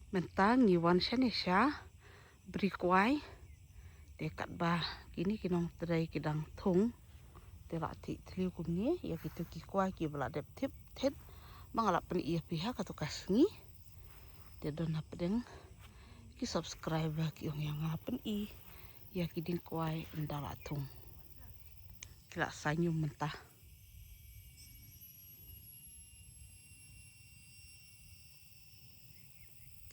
mentang iwan shanesha brikwai dekat bah kini kinong terai kidang thung telak ti tliu kumni ya kitu kikwai ki bela dep tip tet mangalap pen iya pihak atau kasngi te don hapdeng ki subscribe ki ong yang hapen I ya kiding kwai ndala thung kila sanyum mentah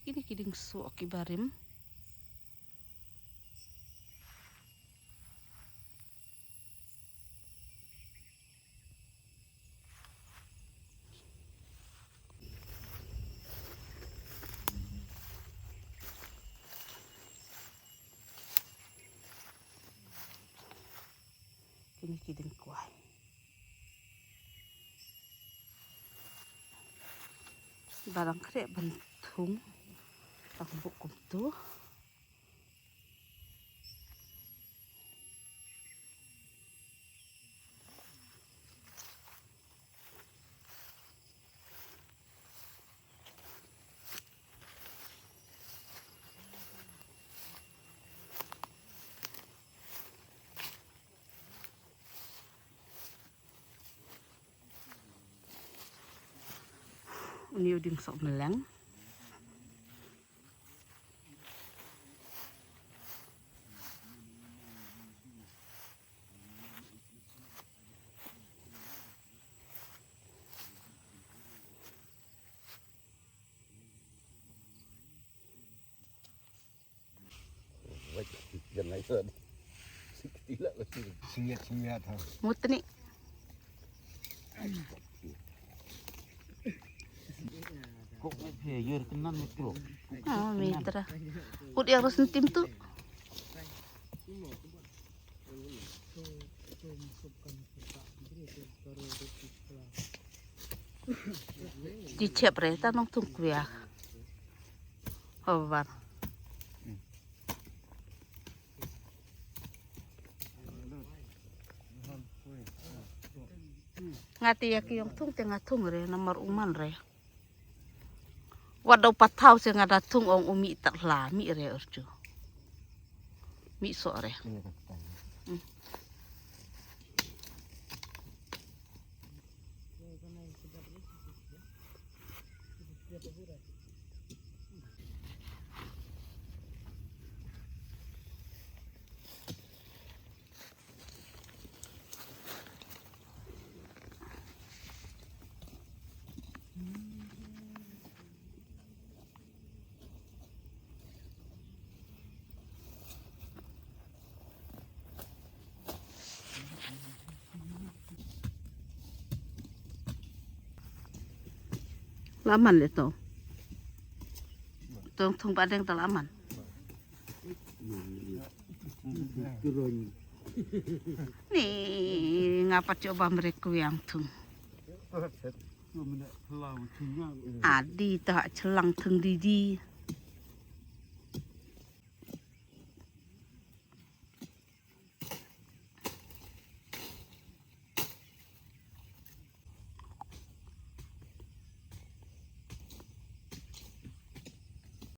ini kiding su akibarim kini kiding kwai barang krek bentung tak bukum tu ini uding sok meleng Jangan itu tidak lagi siat ha. mutni Kok biar kenan mikro. oh mitra ud yang harus tim tu dicep reta nong tungku ya hobar ngati ya kiyong tung tengah tung re nomor uman re wadau patau se ngada tung ong umi tak lami re urju mi so re laman itu tung padang talaman nih ngapa coba mereka yang tung adi tak celang tung didi